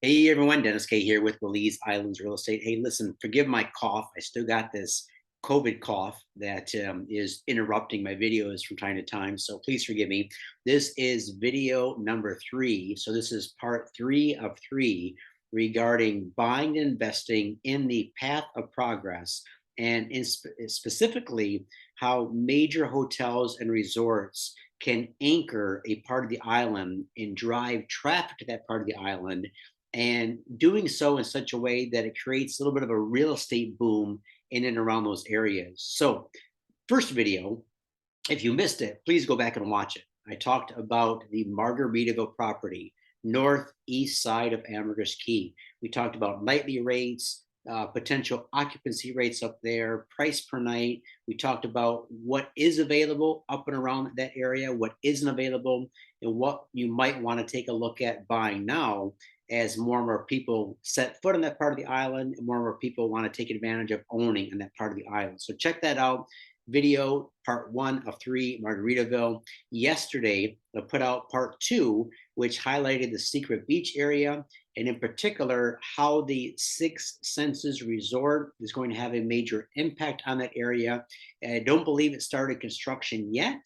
Hey everyone, Dennis K here with Belize Islands Real Estate. Hey, listen, forgive my cough. I still got this COVID cough that is interrupting my videos from time to time. So please forgive me. This is video number 3. So this is part 3 of 3 regarding buying and investing in the path of progress, and specifically how major hotels and resorts can anchor a part of the island and drive traffic to that part of the island, and doing so in such a way that it creates a little bit of a real estate boom in and around those areas. So, first video, if you missed it, please go back and watch it. I talked about the Margaritaville property, northeast side of Ambergris Caye. We talked about nightly rates, potential occupancy rates up there, price per night. We talked about what is available up and around that area, what isn't available, and what you might want to take a look at buying now as more and more people set foot on that part of the island and more and more people want to take advantage of owning in that part of the island. So check that out. Video part 1 of 3, Margaritaville. Yesterday, I put out part 2, which highlighted the secret beach area, and in particular, how the Six Senses Resort is going to have a major impact on that area. And I don't believe it started construction yet,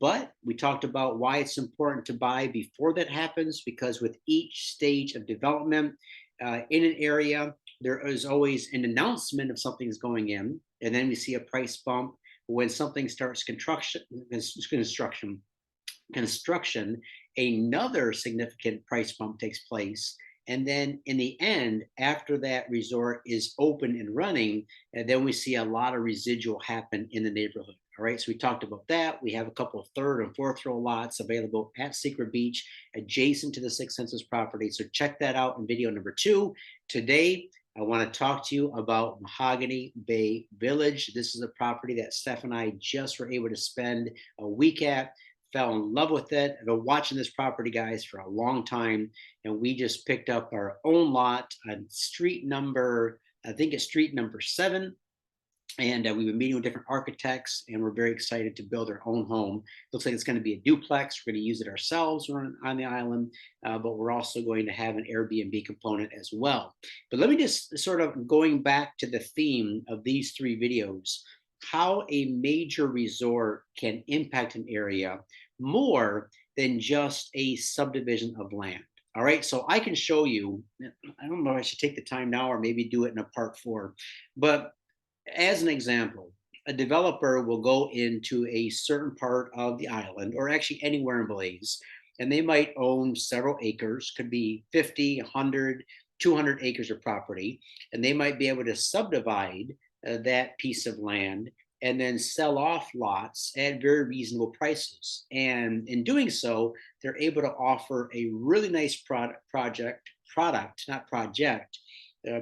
but we talked about why it's important to buy before that happens, because with each stage of development in an area, there is always an announcement of something's going in, and then we see a price bump when something starts construction, another significant price bump takes place. And then in the end, after that resort is open and running, and then we see a lot of residual happen in the neighborhood. All right, so we talked about that. We have a couple of third and fourth row lots available at Secret Beach, adjacent to the Six Senses property. So check that out in video number 2. Today, I want to talk to you about Mahogany Bay Village. This is a property that Steph and I just were able to spend a week at. Fell in love with it. I've been watching this property, guys, for a long time, and we just picked up our own lot on street number, I think it's street number 7. And we've been meeting with different architects, and we're very excited to build our own home. Looks like it's going to be a duplex. We're going to use it ourselves on the island, but we're also going to have an Airbnb component as well. But let me just sort of going back to the theme of these 3 videos, how a major resort can impact an area more than just a subdivision of land. All right, so I can show you, I don't know if I should take the time now or maybe do it in a part 4, but as an example, a developer will go into a certain part of the island, or actually anywhere in Belize, and they might own several acres, could be 50, 100, 200 acres of property, and they might be able to subdivide that piece of land and then sell off lots at very reasonable prices. And in doing so, they're able to offer a really nice not project,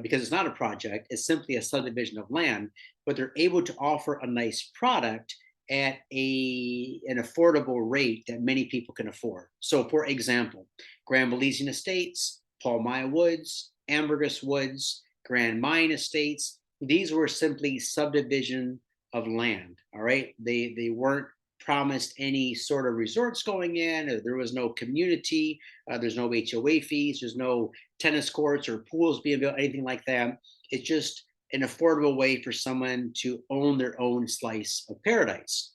because it's not a project, it's simply a subdivision of land, but they're able to offer a nice product at an affordable rate that many people can afford. So, for example, Grand Belizean Estates, Paul Maya Woods, Ambergris Woods, Grand Mayan Estates, these were simply subdivision of land. All right, they weren't promised any sort of resorts going in. There was no community. There's no HOA fees. There's no tennis courts or pools being built, anything like that. It's just an affordable way for someone to own their own slice of paradise.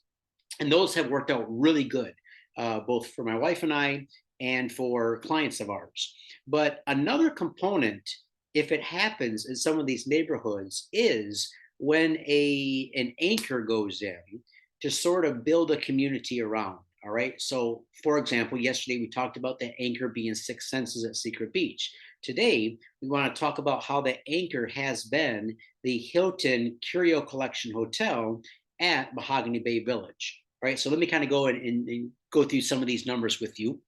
And those have worked out really good, both for my wife and I and for clients of ours. But another component, if it happens in some of these neighborhoods, is when an anchor goes in to sort of build a community around. All right. So, for example, yesterday we talked about the anchor being Six Senses at Secret Beach. Today, we want to talk about how the anchor has been the Hilton Curio Collection Hotel at Mahogany Bay Village. All right. So, let me kind of go and go through some of these numbers with you.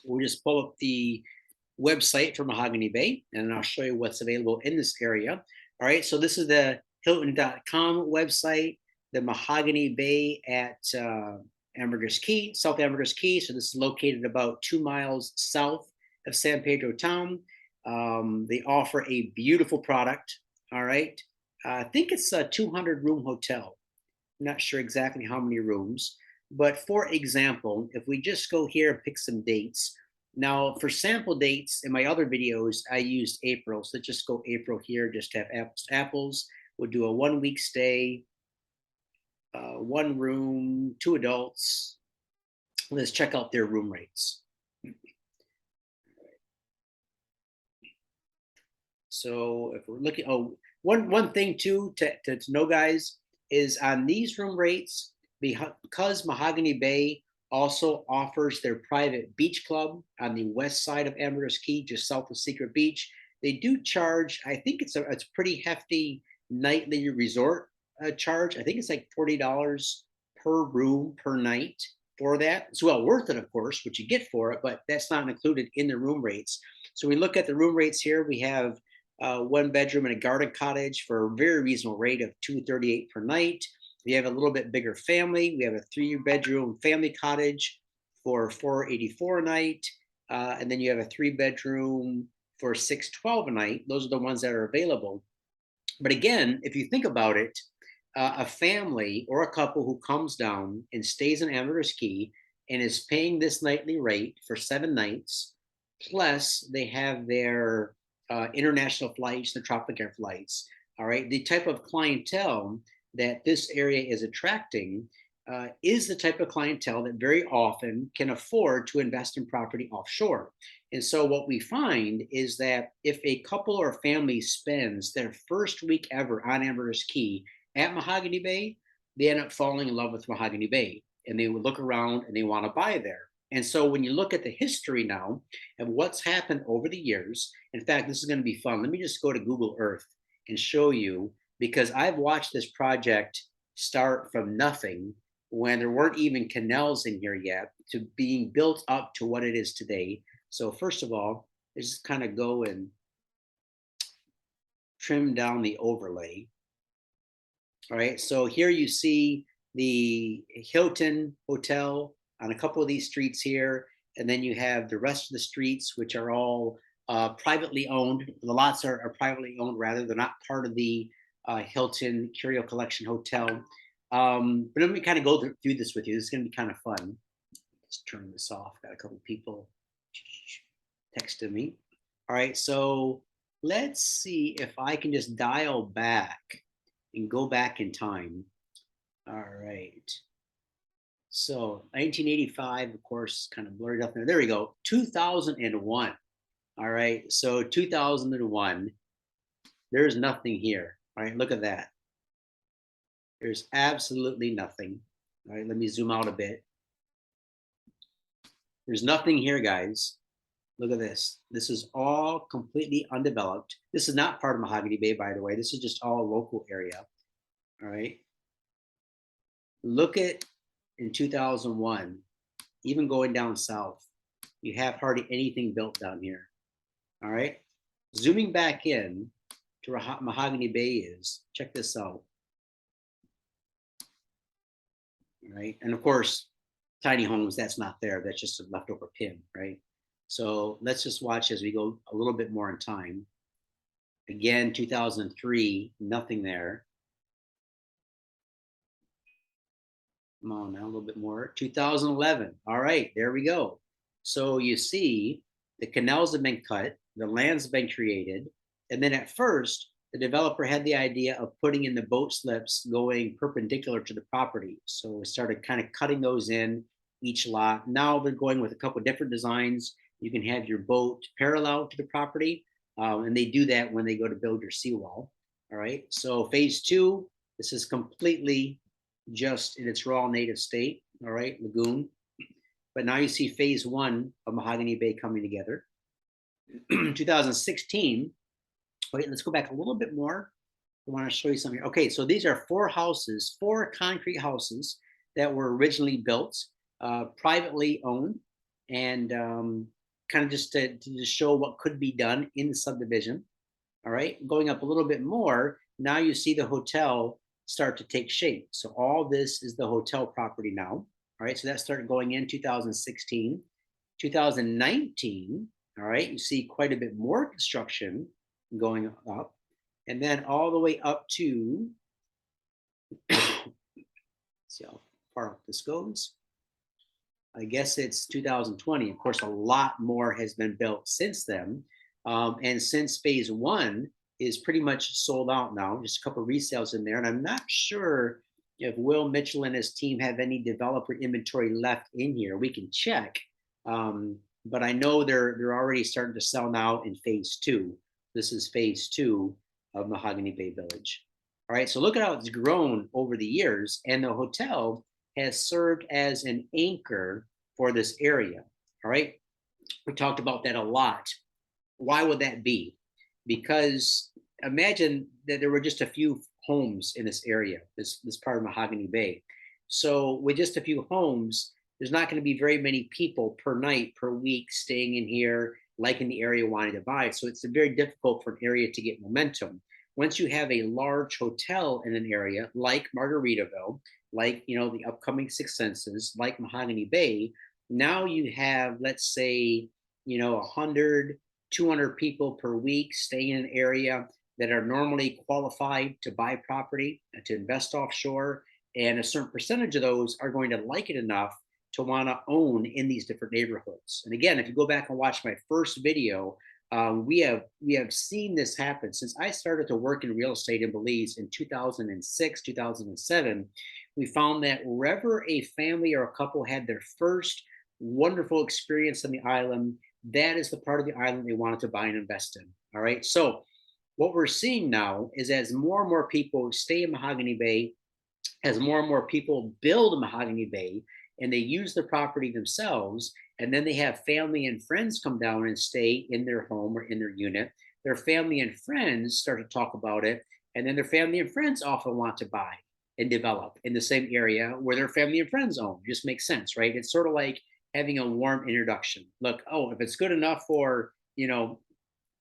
We'll just pull up the website for Mahogany Bay, and I'll show you what's available in this area. All right. So, this is the Hilton.com website. The Mahogany Bay at Ambergris Caye, South Ambergris Caye. So this is located about 2 miles south of San Pedro town. They offer a beautiful product. All right. I think it's a 200-room hotel. I'm not sure exactly how many rooms. But for example, if we just go here and pick some dates, Now for sample dates in my other videos, I used April. So let's just go April here, just to have apples to apples. We'll do a 1 week stay, 1 room, 2 adults. Let's check out their room rates. So if we're looking, oh, one thing too to know, guys, is on these room rates, because Mahogany Bay also offers their private beach club on the west side of Ambergris Caye, just south of Secret Beach. They do charge, I think it's a pretty hefty nightly resort charge. I think it's like $40 per room per night for that. It's well worth it, of course, what you get for it, but that's not included in the room rates. So we look at the room rates here. We have 1 bedroom and a garden cottage for a very reasonable rate of $238 per night. We have a little bit bigger family. We have a 3 bedroom family cottage for $484 a night. And then you have a 3 bedroom for $612 a night. Those are the ones that are available. But again, if you think about it, a family or a couple who comes down and stays in Ambergris Caye and is paying this nightly rate for 7 nights, plus they have their international flights, the Tropic Air flights. All right, the type of clientele that this area is attracting is the type of clientele that very often can afford to invest in property offshore. And so what we find is that if a couple or family spends their first week ever on Ambergris Caye at Mahogany Bay, they end up falling in love with Mahogany Bay, and they would look around and they want to buy there. And so when you look at the history now and what's happened over the years, in fact, this is going to be fun. Let me just go to Google Earth and show you, because I've watched this project start from nothing when there weren't even canals in here yet to being built up to what it is today. So first of all, let's just kind of go and trim down the overlay. All right, so here you see the Hilton Hotel on a couple of these streets here, and then you have the rest of the streets, which are all privately owned. The lots are privately owned, rather. They're not part of the Hilton Curio Collection Hotel. But let me kind of go through this with you. This is going to be kind of fun. Let's turn this off. Got a couple people texting me. All right, so let's see if I can just dial back and go back in time. All right. So 1985, of course, kind of blurred up there. There we go. 2001. All right. So 2001, there's nothing here. All right. Look at that. There's absolutely nothing. All right. Let me zoom out a bit. There's nothing here, guys. Look at this. This is all completely undeveloped. This is not part of Mahogany Bay, by the way. This is just all a local area. All right. Look at in 2001, even going down south, you have hardly anything built down here. All right. Zooming back in to where Mahogany Bay is, check this out. All right. And of course, tiny homes, that's not there. That's just a leftover pin, right? So let's just watch as we go a little bit more in time. Again, 2003, nothing there. Come on now, a little bit more. 2011. All right, there we go. So you see the canals have been cut, the lands have been created. And then at first, the developer had the idea of putting in the boat slips going perpendicular to the property. So we started kind of cutting those in each lot. Now they're going with a couple of different designs. You can have your boat parallel to the property. And they do that when they go to build your seawall. All right. So phase 2, this is completely just in its raw native state. All right. Lagoon. But now you see phase 1 of Mahogany Bay coming together. 2016. Wait, let's go back a little bit more. I want to show you something here. Okay, so these are 4 houses, 4 concrete houses that were originally built, privately owned, and kind of just to show what could be done in the subdivision. All right, going up a little bit more, now you see the hotel start to take shape. So all this is the hotel property now. All right, so that started going in 2016. 2019, all right, you see quite a bit more construction going up, and then all the way up to see how far up this goes. I guess it's 2020. Of course, a lot more has been built since then. And since phase one is pretty much sold out now, just a couple of resales in there. And I'm not sure if Will Mitchell and his team have any developer inventory left in here. We can check. But I know they're already starting to sell now in phase two. This is phase two of Mahogany Bay Village. All right, so look at how it's grown over the years, and the hotel has served as an anchor for this area. All right, we talked about that a lot. Why would that be? Because imagine that there were just a few homes in this area, this part of Mahogany Bay. So with just a few homes, there's not going to be very many people per night, per week staying in here, liking the area, wanting to buy. So it's very difficult for an area to get momentum. Once you have a large hotel in an area like Margaritaville, like the upcoming Six Senses, like Mahogany Bay, now you have, let's say, 100, 200 people per week staying in an area that are normally qualified to buy property, to invest offshore, and a certain percentage of those are going to like it enough to want to own in these different neighborhoods. And again, if you go back and watch my first video, we have seen this happen since I started to work in real estate in Belize in 2006, 2007. We found that wherever a family or a couple had their first wonderful experience on the island, that is the part of the island they wanted to buy and invest in. All right. So what we're seeing now is as more and more people stay in Mahogany Bay, as more and more people build Mahogany Bay and they use the property themselves, and then they have family and friends come down and stay in their home or in their unit, their family and friends start to talk about it. And then their family and friends often want to buy and develop in the same area where their family and friends own. It just makes sense, right? It's sort of like having a warm introduction. Look, oh, if it's good enough for,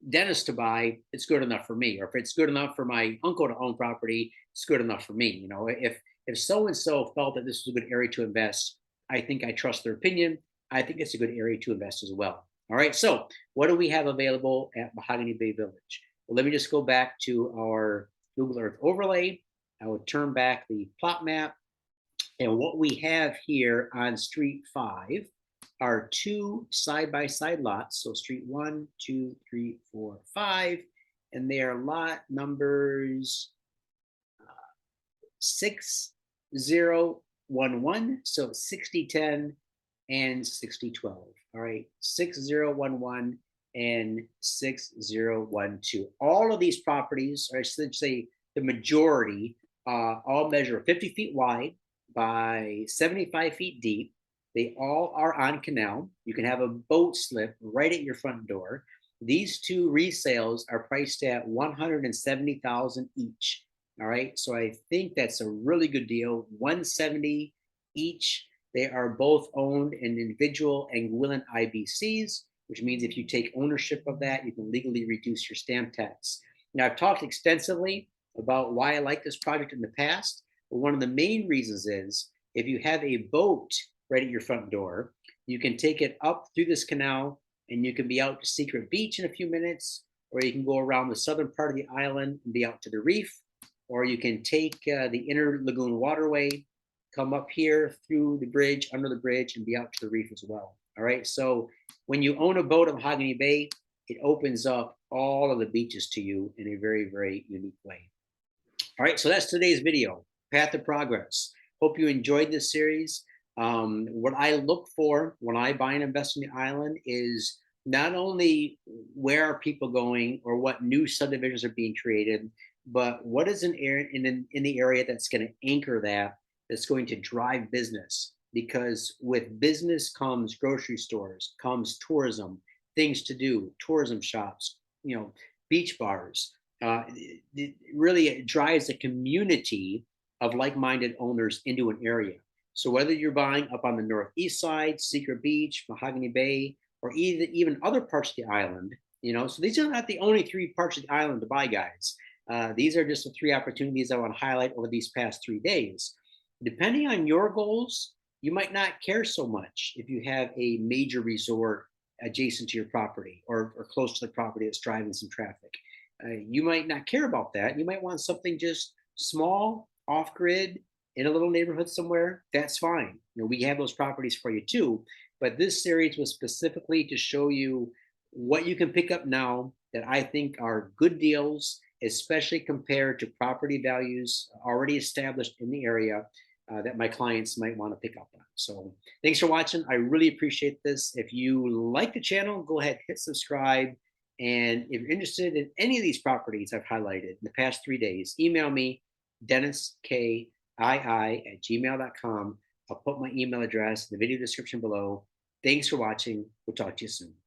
Dennis to buy, it's good enough for me. Or if it's good enough for my uncle to own property, it's good enough for me. If so and so felt that this was a good area to invest, I think I trust their opinion. I think it's a good area to invest as well. All right. So what do we have available at Mahogany Bay Village? Well, let me just go back to our Google Earth overlay. I will turn back the plot map. And what we have here on Street 5 are two side-by-side lots. So Street 1, 2, 3, 4, 5. And they are lot numbers 6011, so 6010 and 6012. All right, 6011 and 6012. All of these properties, or I should say the majority, all measure 50 feet wide by 75 feet deep. They all are on canal. You can have a boat slip right at your front door. These two resales are priced at $170,000 each. All right, so I think that's a really good deal. $170 each. They are both owned in individual Anguillan IBCs, which means if you take ownership of that, you can legally reduce your stamp tax. Now, I've talked extensively about why I like this project in the past, but one of the main reasons is if you have a boat right at your front door, you can take it up through this canal and you can be out to Secret Beach in a few minutes, or you can go around the southern part of the island and be out to the reef, or you can take the inner lagoon waterway, come up here through the bridge, under the bridge, and be out to the reef as well. All right. So when you own a boat at Mahogany Bay, it opens up all of the beaches to you in a very, very unique way. All right. So that's today's video, Path to Progress. Hope you enjoyed this series. What I look for when I buy and invest in the island is not only where are people going or what new subdivisions are being created, but what is an area in the area that's going to anchor that's going to drive business. Because with business comes grocery stores, comes tourism, things to do, tourism shops, beach bars. It drives a community of like-minded owners into an area. So whether you're buying up on the northeast side, Secret Beach, Mahogany Bay, or even other parts of the island, so these are not the only three parts of the island to buy, guys. These are just the three opportunities I want to highlight over these past 3 days. Depending on your goals, you might not care so much if you have a major resort adjacent to your property or close to the property that's driving some traffic. You might not care about that. You might want something just small, off-grid, in a little neighborhood somewhere, that's fine. We have those properties for you too. But this series was specifically to show you what you can pick up now that I think are good deals, especially compared to property values already established in the area that my clients might want to pick up on. So thanks for watching. I really appreciate this. If you like the channel, go ahead, hit subscribe. And if you're interested in any of these properties I've highlighted in the past 3 days, email me, DennisKii@gmail.com. I'll put my email address in the video description below. Thanks for watching. We'll talk to you soon.